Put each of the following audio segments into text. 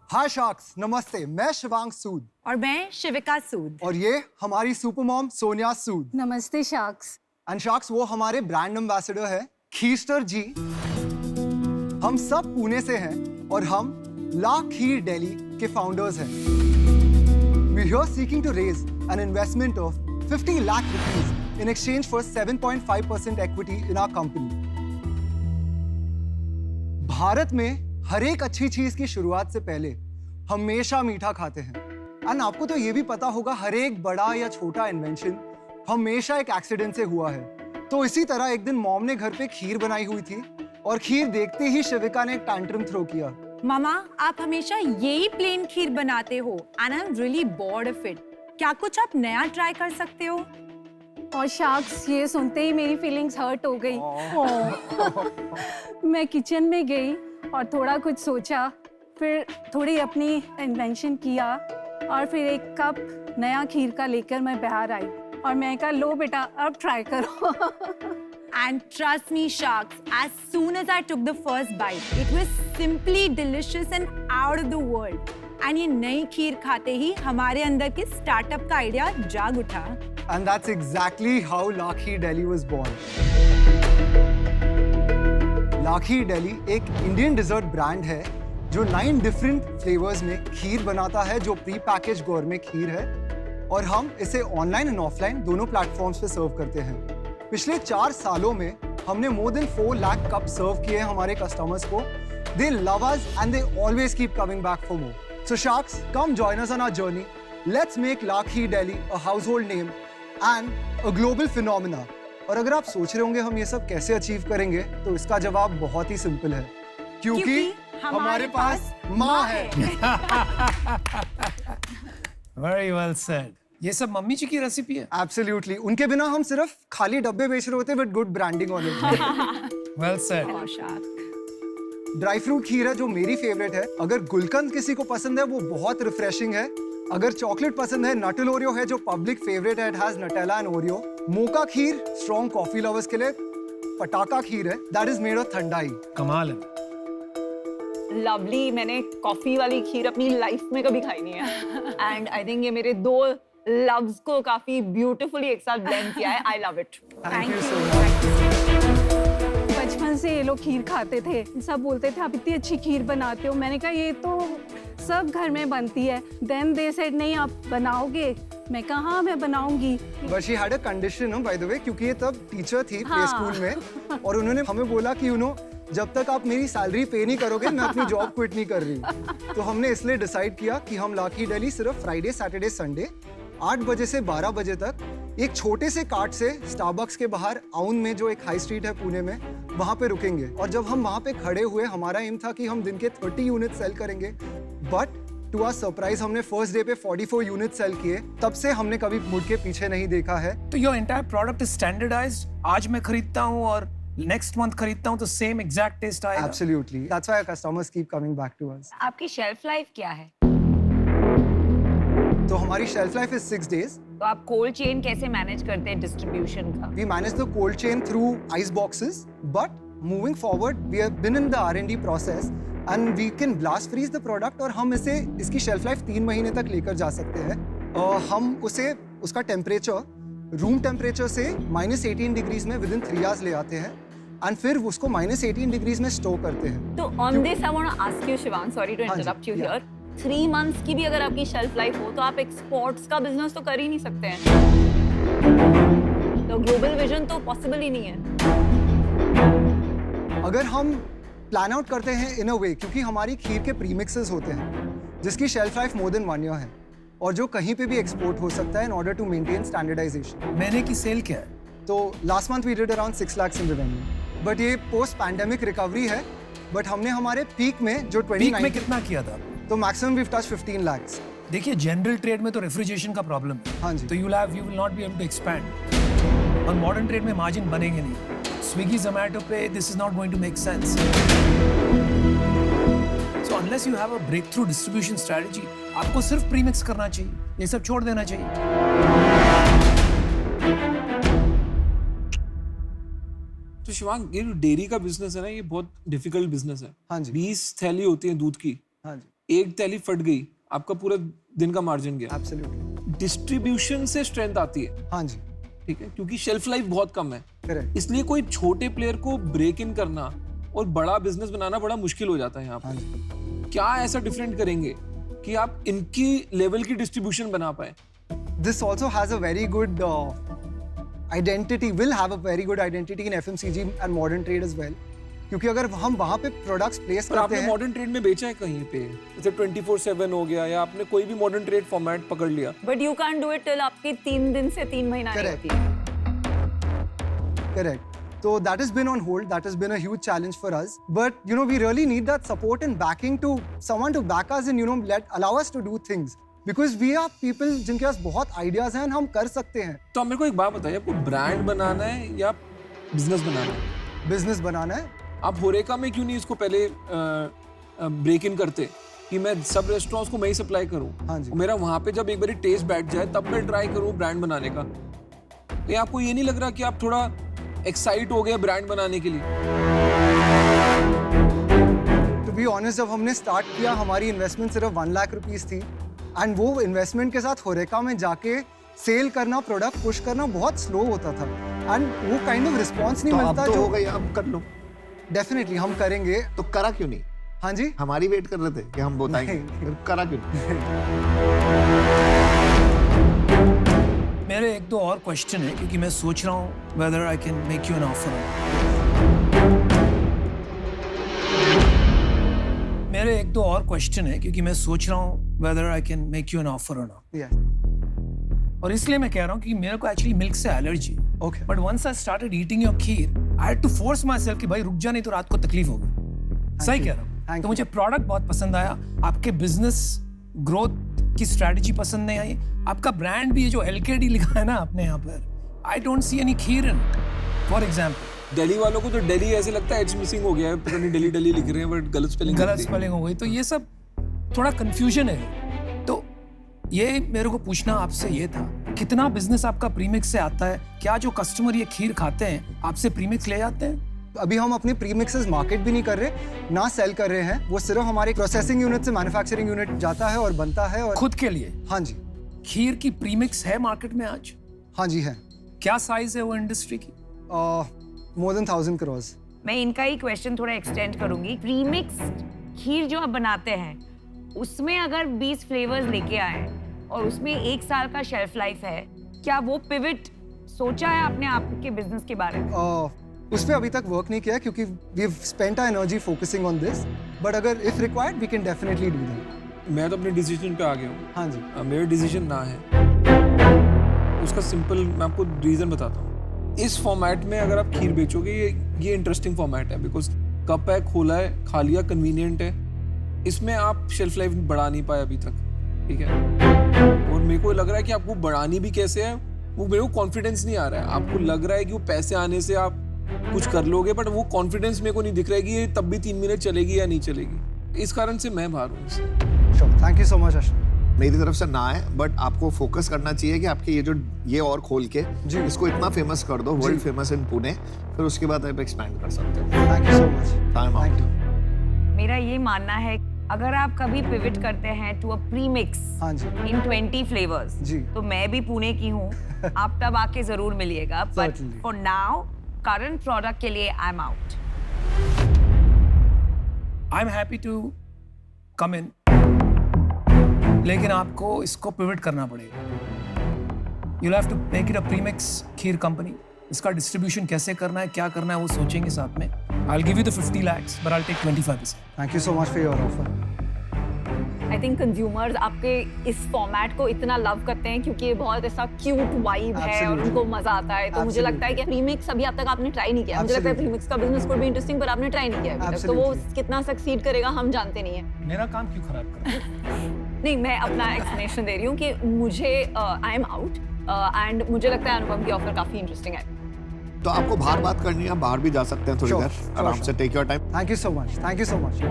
हाय sharks, नमस्ते। मैं शिवांग सूद और मैं शिविका सूद। और ये हमारी सुपर मॉम सोनिया सूद। नमस्ते शार्क्स। एंड शार्क्स वो हमारे ब्रांड एम्बेसडर है खीरस्टर जी। हम सब पुणे से हैं और हम ला खीर दिल्ली के फाउंडर्स हैं। We're here seeking to raise an investment of 50 lakh rupees in exchange for 7.5% equity in our company. Bharat में हर एक अच्छी चीज की शुरुआत से पहले हमेशा मीठा खाते हैं। एंड आपको तो ये भी पता होगा, हर एक बड़ा या छोटा इन्वेंशन हमेशा एक एक्सीडेंट से हुआ है। तो इसी तरह एक दिन मॉम ने घर पे खीर बनाई हुई थी और खीर देखते ही शिविका ने एक टैंट्रम थ्रो किया। मामा, आप हमेशा यही प्लेन खीर बनाते हो and I am really bored of it. क्या कुछ आप नया ट्राई कर सकते हो? और शार्क्स, ये सुनते ही मेरी फीलिंग्स हर्ट हो गई। मैं किचन में गई और थोड़ा कुछ सोचा, फिर थोड़ी अपनी इन्वेंशन किया और फिर एक कप नया खीर का लेकर मैं बाहर आई और मैं कहा, लो बेटा अब ट्राई करो। And trust me, sharks, as soon as I took the first bite, it was simply delicious and out of the world. And ये नई खीर खाते ही हमारे अंदर के स्टार्टअप का आइडिया जाग उठा। And that's exactly how La Kheer Delhi was born. La Kheer Delhi एक इंडियन डिजर्ट ब्रांड है जो 9 डिफरेंट फ्लेवर्स में खीर बनाता है, जो प्री पैकेज गोरमे खीर है, और हम इसे ऑनलाइन एंड ऑफलाइन दोनों प्लेटफॉर्म्स पे सर्व करते हैं। पिछले 4 सालों में हमने मोर देन 4 लाख कप सर्व किए हैं हमारे कस्टमर्स को। They love us and they always keep coming back for more. So sharks, come join us on our journey. Let's make La Kheer Delhi a household name and a global phenomena. और अगर आप सोच रहे होंगे हम ये सब कैसे अचीव करेंगे, तो इसका जवाब बहुत ही सिंपल है, क्योंकि हमारे पास माँ है। Very well said. ये सब मम्मी जी की रेसिपी है? Absolutely. उनके बिना हम सिर्फ खाली डब्बे बेच रहे होते with good branding on it. Well said. और शार्क, ड्राई फ्रूट खीर है जो मेरी फेवरेट है। अगर गुलकंद किसी को पसंद है, वो बहुत रिफ्रेशिंग है। अगर चॉकलेट पसंद है, नटल ओरियो है जो पब्लिक फेवरेट है, it has Nutella and Oreo. Mocha kheer strong coffee lovers के लिए। पटाखा खीर है, that is made of thandai. कमाल है। लवली, मैंने कॉफी वाली खीर अपनी लाइफ में कभी खाई नहीं है एंड आई थिंक ये मेरे 2 लव्स को काफी ब्यूटीफुली एक साथ ब्लेंड किया है। I love it. Thank you so much. बचपन से ये लोग खीर खाते थे, सब बोलते थे आप इतनी अच्छी खीर बनाते हो। मैंने कहा ये तो सब घर में बनती है। देन दे सेड नहीं आप बनाओगे। मैं कहा हाँ मैं बनाऊंगी। But she had a condition, by the way, क्योंकि ये तब टीचर थी प्ले स्कूल में, और उन्होंने हमें बोला कि जब तक आप मेरी सैलरी पे नहीं करोगे मैं अपनी जॉब क्विट नहीं कर रही। तो हमने इसलिए डिसाइड किया कि हम ला खीर दिल्ली सिर्फ फ्राइडे, सैटरडे, संडे 8 बजे से 12 बजे तक एक छोटे से कार्ट से स्टारबक्स के बाहर आउन में, जो एक हाई स्ट्रीट है पुणे में, वहाँ पे रुकेंगे। और जब हम वहाँ पे खड़े हुए, हमारा एम था कि हम दिन के 30 यूनिट सेल करेंगे, बट टू आवर सरप्राइज हमने फर्स्ट डे पे 44 यूनिट सेल किए। तब से हमने कभी मुड़ के पीछे नहीं देखा है। तो your entire product is standardised. आज मैं खरीदता हूँ और नेक्स्ट मंथ खरीदता हूँ तो सेम एग्जैक्ट टेस्ट आएगा। Absolutely. That's why our customers keep coming back to us. आपकी शेल्फ लाइफ क्या है? तो हमारी शेल्फ लाइफ इज 6 days. तो आप कोल्ड चेन कैसे मैनेज करते हैं डिस्ट्रीब्यूशन का? We manage the cold chain through ice boxes, but moving forward, we have been in the R&D process and we can blast freeze the product और हम इसकी shelf life 3 महीने तक लेकर जा सकते हैं। हम उसका टेम्परेचर रूम टेम्परेचर से -18 डिग्रीज में विद इन 3 hours ले आते हैं एंड फिर उसको -18 डिग्रीज में स्टोर करते हैं। तो on this I want to ask you Shivang, sorry to interrupt you here, 3 months की भी अगर आपकी शेल्फ लाइफ हो तो आप एक्सपोर्ट्स का बिजनेस तो कर ही नहीं सकते हैं। तो ग्लोबल विजन तो पॉसिबल ही नहीं है। अगर हम प्लान आउट करते हैं इन अ वे, क्योंकि हमारी खीर के प्रीमिक्सेस होते हैं जिसकी shelf life more than 1 year है और जो कहीं पे भी एक्सपोर्ट हो सकता है in order to maintain standardisation. महीने की सेल क्या है? तो last month we did around 6 lakhs in revenue, but ये पोस्ट पैंडेमिक रिकवरी है। बट हमने हमारे पीक में जो 2019 पीक में कितना किया था? तो मैक्सिमम वी टच 15 lakhs। देखिए, जनरल ट्रेड में तो रेफ्रिजरेशन का प्रॉब्लम है। हाँ जी। तो you will not be able to expand. और मॉडर्न ट्रेड में मार्जिन बनेंगे नहीं। स्विगी, जोमैटो पे this is not going to make sense. So unless you have a breakthrough distribution strategy, आपको सिर्फ प्रीमिक्स करना चाहिए, ये सब छोड़ देना चाहिए। तो शिवांग, ये डेयरी का बिजनेस है ना, ये बहुत डिफिकल्ट बिजनेस है। हाँ जी। 20 थैली होती है दूध की। हाँ जी। एक थैली फट गई, आपका पूरा दिन का मार्जिन गया। एब्सोल्युटली। डिस्ट्रीब्यूशन से स्ट्रेंथ आती है, हाँ जी, ठीक है, क्योंकि शेल्फ लाइफ बहुत कम है। करेक्ट। इसलिए कोई छोटे प्लेयर को ब्रेक इन करना और बड़ा बिजनेस बनाना बड़ा मुश्किल हो जाता है यहाँ हाँ पर। जी। क्या ऐसा डिफरेंट करेंगे कि आप इनकी लेवल की डिस्ट्रीब्यूशन बना पाए? This also has a very good identity, will have a very good identity in FMCG and modern trade as well. क्योंकि अगर हम वहाँ पे प्रोडक्ट्स प्लेस पर करते आपने हैं, मॉडर्न ट्रेड में बेचा है कहीं पे, जैसे 24/7 हो गया, या आपने कोई भी मॉडर्न ट्रेड फॉर्मेट पकड़ लिया? But you can do it till आपकी 3 दिन से 3 महीना नहीं Correct. होती है। correct. So that has been on hold. That has been a huge challenge for us. But you know, we really need that support and backing to someone to back us and allow us to do things. Because we are people जिनके पास बहुत ideas हैं, हम कर सकते हैं। तो आप मेरे को एक बात बताइए, आपको ब्रांड बनाना है या बिजनेस बनाना है? बिजनेस बनाना है। आप होरेका में क्यों नहीं इसको पहले ब्रेक इन करते कि मैं सब रेस्टोरेंट्स को मैं ही सप्लाई करूं? हाँ जी। और मेरा वहां पे जब एक बार टेस्ट बैठ जाए तब मैं ट्राई करूं ब्रांड बनाने का। ये आपको ये नहीं लग रहा कि आप थोड़ा एक्साइट हो गए ब्रांड बनाने के लिए? To be honest, जब हमने स्टार्ट किया हमारी इन्वेस्टमेंट सिर्फ 1 लाख रुपीस थी, एंड वो इन्वेस्टमेंट के साथ होरेका में जाके सेल करना, प्रोडक्ट पुश करना बहुत स्लो होता था, एंड वो काइंड ऑफ रिस्पॉन्स नहीं तो मिलता अब तो जो हो गई, अब कर लो। डेफिनेटली हम करेंगे। तो करा क्यों नहीं? हाँ जी। हमारी वेट कर रहे थे कि हम बताएंगे, नहीं। फिर करा क्यों नहीं? मेरे 1-2 और क्वेश्चन है, क्योंकि मैं सोच रहा हूँ whether I can make you an offer. मेरे 1-2 और क्वेश्चन है, क्योंकि मैं सोच रहा हूँ whether I can make you an offer or not. Yes. और इसलिए मैं कह रहा हूँ कि मेरे को एक्चुअली मिल्क से एलर्जी है। Okay. But once I started eating your kheer, I had to force myself कि भाई रुक जा, नहीं तो रात को तकलीफ होगी। सही you. कह रहा Thank हूँ। तो you. मुझे प्रोडक्ट बहुत पसंद आया, आपके बिजनेस ग्रोथ की स्ट्रेटजी पसंद नहीं आई, आपका ब्रांड भी है जो LKD लिखा है ना आपने यहाँ पर, I don't see any kheer in. For example Delhi वालों को तो दिल्ली ऐसे लगता है एच मिसिंग हो गया है, पता नहीं दिल्ली लिख रहे हैं बट गलत स्पेलिंग गलत स्पेलिंग हो गई, तो ये सब थोड़ा कंफ्यूजन है। तो ये मेरे को पूछना आपसे ये था, कितना बिजनेस आपका प्रीमिक्स से आता है? क्या जो कस्टमर ये खीर खाते हैं आपसे प्रीमिक्स ले जाते हैं? अभी हम अपने प्रीमिक्सेस मार्केट भी नहीं कर रहे, ना सेल कर रहे हैं, वो सिर्फ हमारे प्रोसेसिंग यूनिट से मैन्युफैक्चरिंग यूनिट जाता है और बनता है। और खुद के लिए हाँ जी। खीर की प्रीमिक्स है मार्केट में आज? हाँ जी है। क्या साइज है वो इंडस्ट्री की? More than 1000 crores। मैं इनका ही क्वेश्चन थोड़ा एक्सटेंड करूंगी। प्रीमिक्स खीर जो आप बनाते हैं, उसमें अगर 20 फ्लेवर्स लेके आए और उसमें 1 साल का शेल्फ लाइफ है, क्या वो पिवट सोचा है आपने आपके बिजनेस के बारे में? उस पर अभी तक वर्क नहीं किया क्योंकि we have spent our energy focusing on this, but अगर if required we can definitely do that. मैं तो अपने डिसीजन पे आ गया हूँ। हाँ जी। मेरा डिसीजन ना है, उसका सिंपल मैं आपको रीजन बताता हूँ। इस फॉर्मेट में अगर आप खीर बेचोगे, ये इंटरेस्टिंग फॉर्मेट है, बिकॉज कप है, खोला है, खा लिया, कन्वीनियंट है। इसमें आप शेल्फ लाइफ बढ़ा नहीं पाए अभी तक, ठीक है? और मेरे को लग रहा है कि आपको बढ़ानी भी कैसे है, वो मेरे को कॉन्फिडेंस नहीं आ रहा है। आपको लग रहा है कि वो पैसे आने से आप कुछ कर लोगे, बट वो कॉन्फिडेंस मेरे को नहीं दिख रहा है कि ये तब भी 3 महीने चलेगी या नहीं चलेगी। इस कारण से मैं बाहर हूँ इससे। Sure, thank you so much Ashwin. मेरी तरफ से ना है, बट आपको फोकस करना चाहिए कि आपके ये और खोल के जी। इसको इतना फेमस कर दो, वर्ल्ड फेमस इन पुणे, फिर उसके बाद आप एक्सपैंड कर सकते हो। Thank you so much. Time thank out. You. मेरा ये मानना है, अगर आप कभी पिवट करते हैं टू अ प्रीमिक्स हाँ जी। इन 20 फ्लेवर्स, जी। तो मैं भी पुणे की हूँ, आप तब आके जरूर मिलिएगा। But Certainly. For now current product के लिए I am out. I am happy to come in, लेकिन आपको इसको पिवट करना पड़ेगा। You have to make it a premix kheer company. इसका डिस्ट्रीब्यूशन कैसे करना है, क्या करना है, वो सोचेंगे साथ में। I will give you the 50 lakhs, but I'll take 25%. Thank you so much for your offer. I think consumers आपके इस फॉर्मेट को इतना लव करते हैं क्योंकि ये बहुत ऐसा क्यूट वाइब है और Absolutely. उनको मजा आता है। तो मुझे लगता है कि प्रीमिक्स अभी अब तक आपने ट्राई नहीं किया। मुझे लगता है Absolutely. प्रीमिक्स का बिजनेस कोई भी इंटरेस्टिंग, पर आपने ट्राई नहीं किया अभी तक। तो वो Absolutely. कितना सक्सीड करेगा हम जानते नहीं है। मेरा काम क्यों खराब कर? नहीं, मैं अपना एक्सप्लेनेशन दे रही हूँ कि मुझे आई एम आउट एंड मुझे लगता है अनुपम की ऑफर काफी इंटरेस्टिंग है। तो आपको बाहर बात करनी है, बाहर भी जा सकते हैं थोड़ी Sure, देर sure, आराम sure. से। Take your time. Thank you so much. Thank you so much.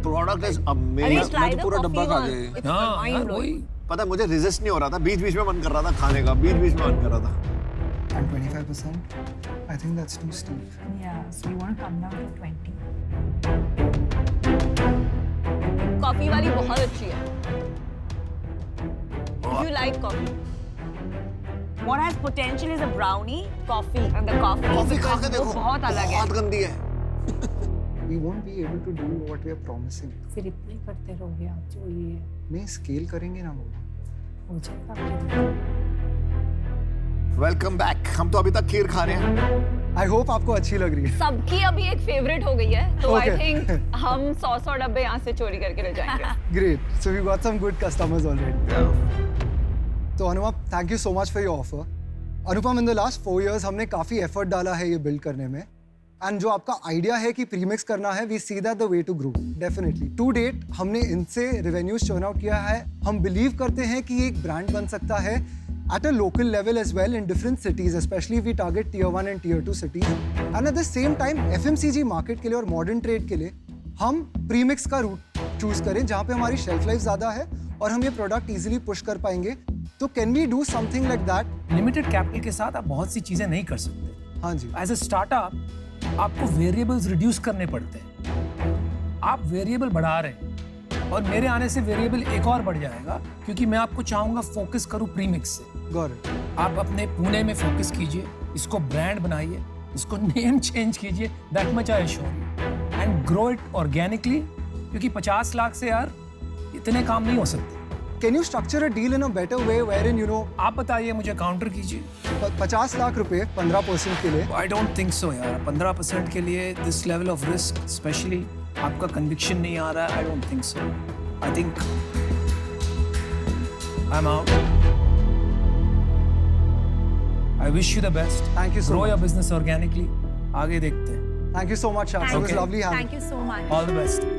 Product is अरे अमेजिंग। ट्राई तो द पूरा डब्बा खा गए। कॉफी। हाँ यार, वही। पता है मुझे रेजिस्ट नहीं हो रहा था, बीच बीच में मन कर रहा था खाने का, बीच बीच में मन कर रहा था। And 25%, I I think that's too steep. Yeah, so you want to come down to 20. Coffee वाली बहुत अच्छी है. If you like coffee. What has potential is a brownie Coffee. and the coffee. Coffee खा के because देखो, वो बहुत अलग है. बहुत गंदी है. We won't be able to do what we are promising. फिर इतने करते रहोगे आप जो ये नहीं स्केल करेंगे ना वो. हो जाएगा. Welcome back. हम तो अभी तक खीर खा रहे हैं. I hope आपको अच्छी लग रही है. सबकी अभी एक फेवरेट हो गई है, तो आई Okay. थिंक हम 100 डब्बे यहाँ से चोरी करके ले जाएंगे. Great. So we got some good customers already. तो अनुपम, thank you so much for your offer. Anupam, in the last 4 years हमने काफी effort डाला है ये build करने में. एंड जो आपका आइडिया है कि प्रीमिक्स करना है, we see that the way to grow definitely. To date हमने इनसे रेवेन्यूज टर्न आउट किया है. हम बिलीव करते हैं कि एक ब्रांड बन सकता है at a local level as well in different cities, especially if we target tier 1 and tier 2 cities. And at the same time FMCG market के लिए और मॉडर्न ट्रेड के लिए हम प्रीमिक्स का रूट चूज करें जहाँ पे हमारी शेल्फ लाइफ ज़्यादा है और हम ये प्रोडक्ट इजीली पुश कर पाएंगे. तो can we do something like that? Limited capital के साथ आप बहुत सी चीजें नहीं कर सकते. हाँ जी. एज ए स्टार्टअप आपको वेरिएबल्स रिड्यूस करने पड़ते हैं. आप वेरिएबल बढ़ा रहे हैं और मेरे आने से वेरिएबल एक और बढ़ जाएगा, क्योंकि मैं आपको चाहूंगा फोकस करूं प्रीमिक्स से. Got it. आप अपने पुणे में फोकस कीजिए, इसको ब्रांड बनाइए, इसको नेम चेंज कीजिए. That much I assure you, and grow it organically, क्योंकि 50 लाख से यार इतने काम नहीं हो सकते. Can you structure a deal in a better way wherein आप बताइए, मुझे काउंटर कीजिए. 50 लाख रुपए 15% के लिए? आई डोंट थिंक सो यार. 15% के लिए this level of risk, specially आपका कन्विक्शन नहीं आ रहा है. I don't think so. I think I am out. I wish you the best. Thank you so Grow much. your business organically. आगे देखते हैं. Thank you so much, Shakshi. It was Okay. lovely having you. Thank you so much. All the best.